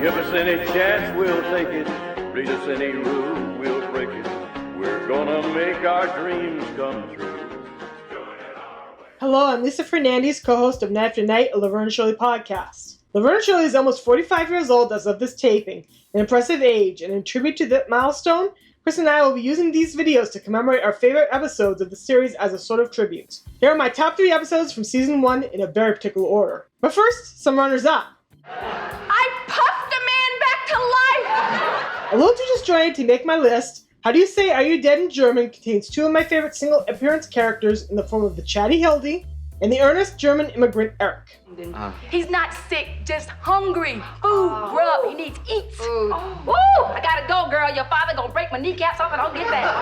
Give us any chance, we'll take it. Read us any rule, we'll break it. We're gonna make our dreams come true. Hello, I'm Lisa Fernandes, co-host of Night After Night, a Laverne Shirley podcast. Laverne Shirley is almost 45 years old as of this taping, an impressive age, and in tribute to that milestone, Chris and I will be using these videos to commemorate our favorite episodes of the series as a sort of tribute. Here are my top 3 episodes from season 1 in a very particular order. But first, some runners-up. I puffed a man back to life! A little too disjointed to make my list, How Do You Say Are You Dead in German contains 2 of my favorite single appearance characters in the form of the chatty Hildy and the earnest German immigrant Eric. He's not sick, just hungry. Food, grub, he needs eats. Food. Oh. Woo! I gotta go, girl. Your father gonna break my kneecaps off and I'll get that.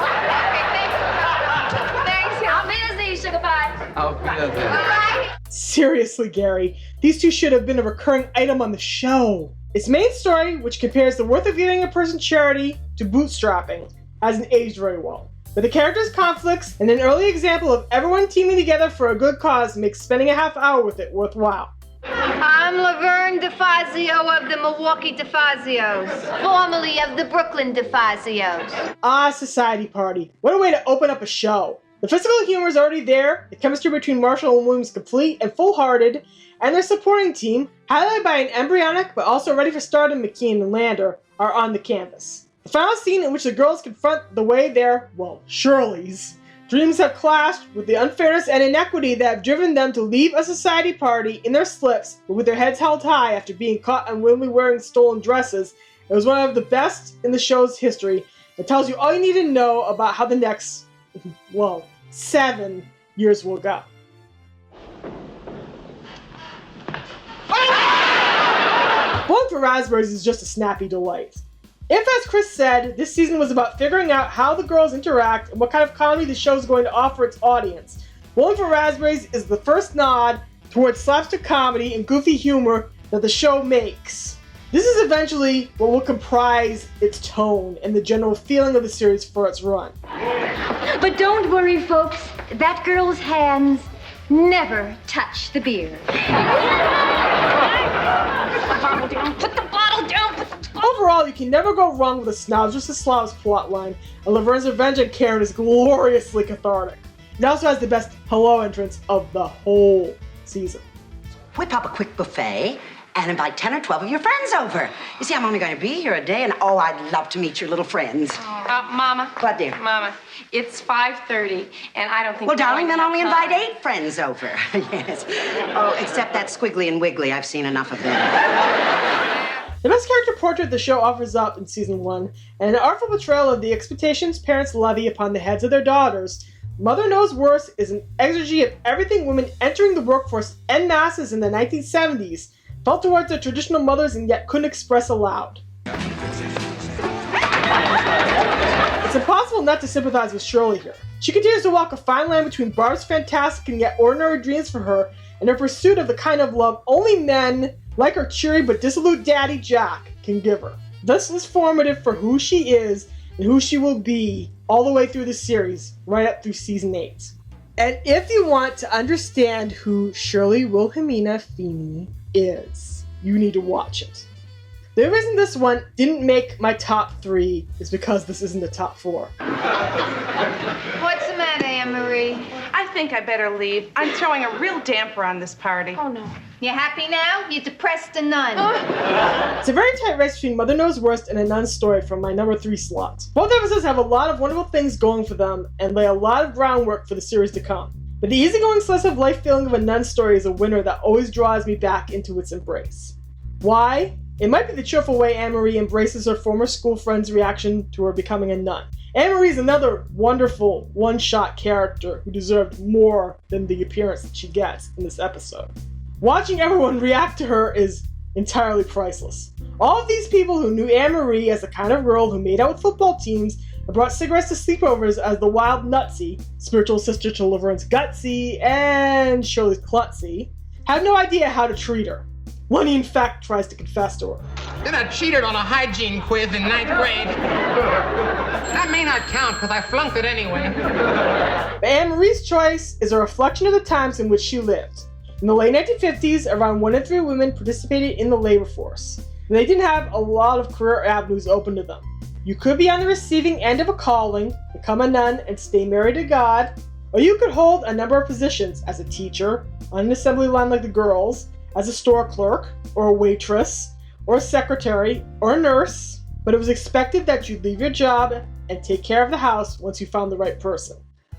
Thanks. I'll be busy. Sugar pie. Bye. Seriously, Gary, these 2 should have been a recurring item on the show. Its main story, which compares the worth of giving a person charity to bootstrapping, hasn't aged very well. But the characters' conflicts and an early example of everyone teaming together for a good cause makes spending a half hour with it worthwhile. I'm Laverne DeFazio of the Milwaukee DeFazios, formerly of the Brooklyn DeFazios. Ah, Society Party. What a way to open up a show. The physical humor is already there, the chemistry between Marshall and William is complete and full-hearted, and their supporting team, highlighted by an embryonic but also ready for stardom McKean and Lander, are on the canvas. The final scene in which the girls confront the way their, Shirley's dreams have clashed with the unfairness and inequity that have driven them to leave a society party in their slips, but with their heads held high after being caught unwittingly wearing stolen dresses. It was one of the best in the show's history. It tells you all you need to know about how the next, 7 years will go. Bowling for Raspberries is just a snappy delight. If, as Chris said, this season was about figuring out how the girls interact and what kind of comedy the show is going to offer its audience, Bowling for Raspberries is the first nod towards slapstick comedy and goofy humor that the show makes. This is eventually what will comprise its tone and the general feeling of the series for its run. But don't worry, folks. That girl's hands never touch the beer. Put the bottle down. Overall, you can never go wrong with a Snobs vs. Slobs plotline, and Laverne's revenge on Karen is gloriously cathartic. It also has the best hello entrance of the whole season. Whip up a quick buffet and invite 10 or 12 of your friends over. You see, I'm only going to be here a day, and I'd love to meet your little friends. Mama. What, dear? Mama, it's 5:30, and I don't think. Well, darling, then only invite 8 friends over. Yes. Oh, except that Squiggly and Wiggly. I've seen enough of them. The best character portrait the show offers up in season 1, and an artful portrayal of the expectations parents levy upon the heads of their daughters, Mother Knows Worse is an exegy of everything women entering the workforce en masses in the 1970s felt towards their traditional mothers and yet couldn't express aloud. It's impossible not to sympathize with Shirley here. She continues to walk a fine line between Barb's fantastic and yet ordinary dreams for her and her pursuit of the kind of love only men like her cheery but dissolute daddy Jack can give her. This is formative for who she is and who she will be all the way through the series, right up through season 8. And if you want to understand who Shirley Wilhelmina Feeney is, you need to watch it. The reason this one didn't make my top 3 is because this isn't the top 4. What's the matter, Anne-Marie? I think I better leave. I'm throwing a real damper on this party. Oh, no. You happy now? You depressed a nun. It's a very tight race between Mother Knows Worst and A Nun's Story from my number 3 slot. Both episodes have a lot of wonderful things going for them and lay a lot of groundwork for the series to come. But the easygoing slice of life feeling of A Nun's Story is a winner that always draws me back into its embrace. Why? It might be the cheerful way Anne-Marie embraces her former school friend's reaction to her becoming a nun. Anne-Marie is another wonderful one-shot character who deserved more than the appearance that she gets in this episode. Watching everyone react to her is entirely priceless. All of these people who knew Anne-Marie as the kind of girl who made out with football teams and brought cigarettes to sleepovers as the wild Nutsy, spiritual sister to Laverne's Gutsy and Shirley's Klutzy, have no idea how to treat her. One, in fact, tries to confess to her. Then I cheated on a hygiene quiz in 9th grade. That may not count because I flunked it anyway. But Anne-Marie's choice is a reflection of the times in which she lived. In the late 1950s, around 1 in 3 women participated in the labor force. They didn't have a lot of career avenues open to them. You could be on the receiving end of a calling, become a nun, and stay married to God, or you could hold a number of positions as a teacher, on an assembly line like the girls, as a store clerk, or a waitress, or a secretary, or a nurse, but it was expected that you'd leave your job and take care of the house once you found the right person.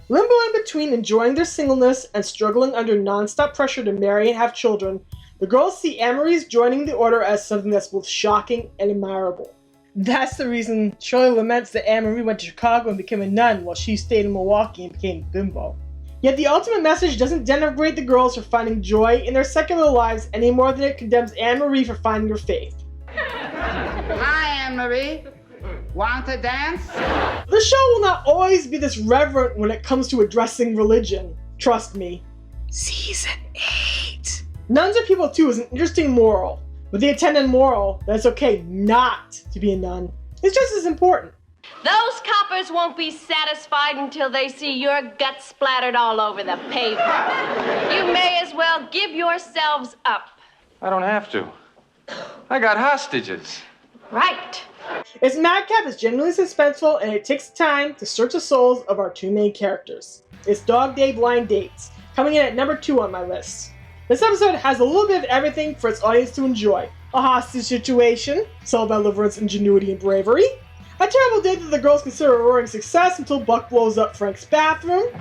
Limboing between enjoying their singleness and struggling under non-stop pressure to marry and have children, the girls see Anne-Marie's joining the order as something that's both shocking and admirable. That's the reason Shirley laments that Anne-Marie went to Chicago and became a nun while she stayed in Milwaukee and became a bimbo. Yet the ultimate message doesn't denigrate the girls for finding joy in their secular lives any more than it condemns Anne-Marie for finding her faith. Hi, Anne-Marie. Want to dance? The show will not always be this reverent when it comes to addressing religion. Trust me. Season 8. Nuns are people too is an interesting moral, but the attendant moral that it's okay not to be a nun is just as important. Those coppers won't be satisfied until they see your guts splattered all over the pavement. You may as well give yourselves up. I don't have to. I got hostages. Right. Its madcap is genuinely suspenseful, and it takes time to search the souls of our two main characters. It's Dog Day Blind Dates, coming in at number 2 on my list. This episode has a little bit of everything for its audience to enjoy. A hostage situation, solved by Laverne's ingenuity and bravery. A terrible date that the girls consider a roaring success until Buck blows up Frank's bathroom.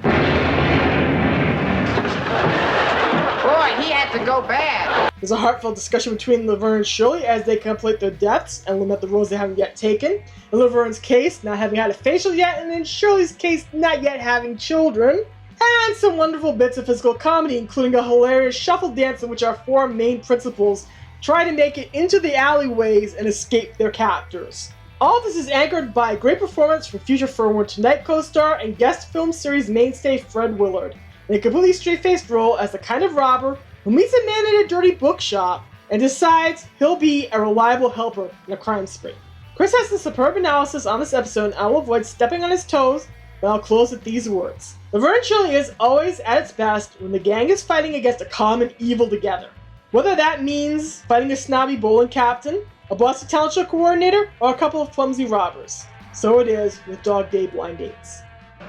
Boy, he had to go bad. There's a heartfelt discussion between Laverne and Shirley as they contemplate their deaths and lament the roles they haven't yet taken. In Laverne's case, not having had a facial yet, and in Shirley's case, not yet having children. And some wonderful bits of physical comedy, including a hilarious shuffle dance in which our 4 main principals try to make it into the alleyways and escape their captors. All of this is anchored by a great performance from future Fernwood Tonight co-star and guest film series mainstay Fred Willard, in a completely straight-faced role as the kind of robber who meets a man in a dirty bookshop and decides he'll be a reliable helper in a crime spree. Chris has a superb analysis on this episode, and I'll avoid stepping on his toes, but I'll close with these words. Laverne Shirley is always at its best when the gang is fighting against a common evil together. Whether that means fighting a snobby bowling captain, a bossy talent show coordinator, or a couple of clumsy robbers. So it is with Dog Day Blind Dates.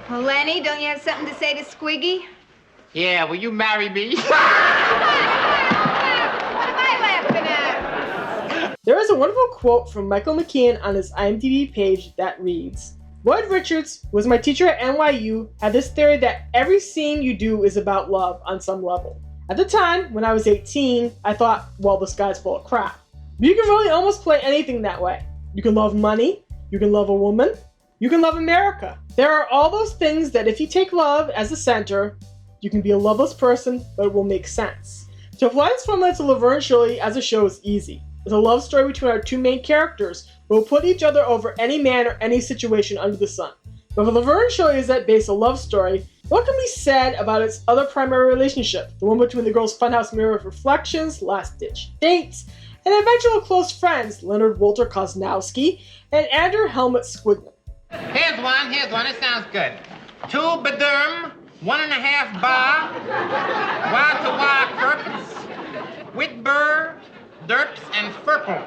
Well, Lenny, don't you have something to say to Squiggy? Yeah, will you marry me? What am I laughing at? There is a wonderful quote from Michael McKean on his IMDb page that reads, Lloyd Richards, who was my teacher at NYU, had this theory that every scene you do is about love on some level. At the time, when I was 18, I thought, well, this guy's full of crap. But you can really almost play anything that way. You can love money, you can love a woman, you can love America. There are all those things that if you take love as the center, you can be a loveless person, but it will make sense. To apply this formula to Laverne Shirley as a show is easy. It's a love story between our 2 main characters who will put each other over any man or any situation under the sun. But for Laverne Shirley is that base a love story, what can be said about its other primary relationship, the one between the girls' funhouse mirror of reflections, last-ditch dates, and eventual close friends Leonard Walter Kosnowski and Andrew Helmut Squigman. Here's one, it sounds good. 2 Baderm, 1.5 bar, wah-to-wah Kirps, Whitburr, Derps, and Furple.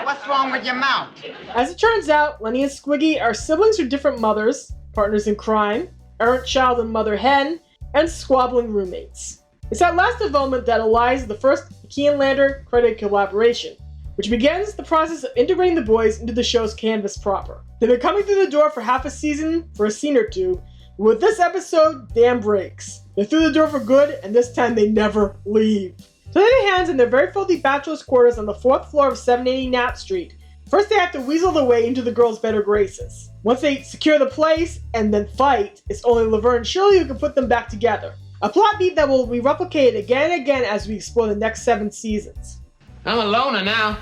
What's wrong with your mouth? As it turns out, Lenny and Squiggy are siblings with different mothers, partners in crime, errant child and mother hen, and squabbling roommates. It's that last development that allies the first McKean-Lander credited collaboration, which begins the process of integrating the boys into the show's canvas proper. They've been coming through the door for half a season for a scene or two, but with this episode, dam breaks. They're through the door for good, and this time they never leave. So they lay hands in their very filthy bachelor's quarters on the 4th floor of 780 Knapp Street. First they have to weasel their way into the girls' better graces. Once they secure the place and then fight, it's only Laverne and Shirley who can put them back together. A plot beat that will be replicated again and again as we explore the next 7 seasons. I'm a loner now.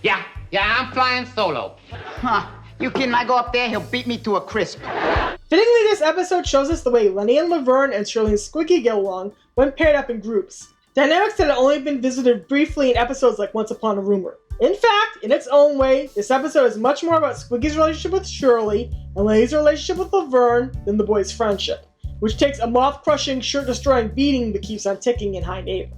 Yeah, I'm flying solo. Huh. You kidding? I go up there, he'll beat me to a crisp. Fittingly, this episode shows us the way Lenny and Laverne and Shirley and Squiggy get along when paired up in groups. Dynamics that had only been visited briefly in episodes like Once Upon a Rumor. In fact, in its own way, this episode is much more about Squiggy's relationship with Shirley and Lenny's relationship with Laverne than the boys' friendship, which takes a moth-crushing, shirt-destroying beating but keeps on ticking in High Neighbor.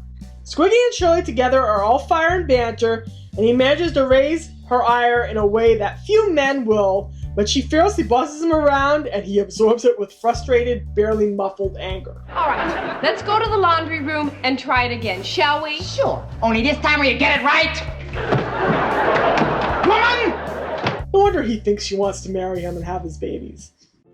Squiggy and Shirley together are all fire and banter, and he manages to raise her ire in a way that few men will, but she fearlessly bosses him around and he absorbs it with frustrated, barely muffled anger. All right, let's go to the laundry room and try it again, shall we? Sure. Only this time will you get it right? Woman! No wonder he thinks she wants to marry him and have his babies.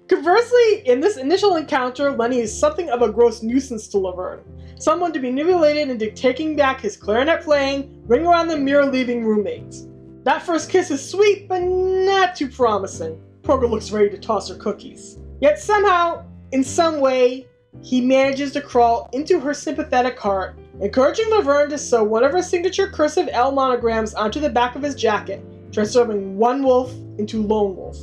Conversely, in this initial encounter, Lenny is something of a gross nuisance to Laverne. Someone to be manipulated into taking back his clarinet playing, ring around the mirror leaving roommates. That first kiss is sweet, but not too promising. Poor girl looks ready to toss her cookies. Yet somehow, in some way, he manages to crawl into her sympathetic heart, encouraging Laverne to sew one of her signature cursive L monograms onto the back of his jacket, transforming one wolf into Lone Wolf.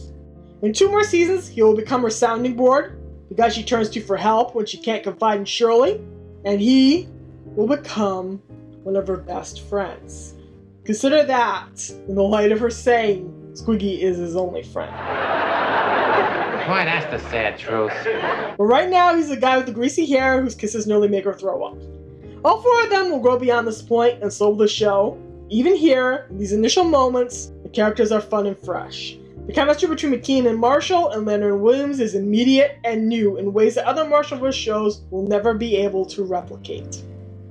In 2 more seasons, he will become her sounding board, the guy she turns to for help when she can't confide in Shirley, and he will become one of her best friends. Consider that in the light of her saying Squiggy is his only friend. Boy, that's the sad truth. But right now, he's the guy with the greasy hair whose kisses nearly make her throw up. All 4 of them will grow beyond this point, and so will the show. Even here, in these initial moments, the characters are fun and fresh. The chemistry between McKean and Marshall and Leonard and Williams is immediate and new in ways that other Marshallverse shows will never be able to replicate.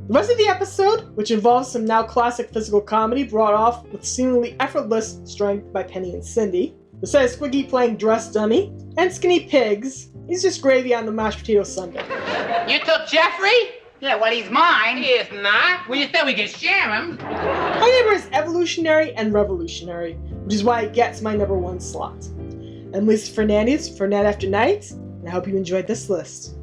The rest of the episode, which involves some now classic physical comedy brought off with seemingly effortless strength by Penny and Cindy, besides Squiggy playing dress dummy, and Skinny Pigs, is just gravy on the mashed potato sundae. You took Jeffrey? Yeah, well, he's mine. He is not. Well, you said we could share him. My neighbor is evolutionary and revolutionary, which is why it gets my number 1 slot. I'm Lisa Fernandes for Night After Night, and I hope you enjoyed this list.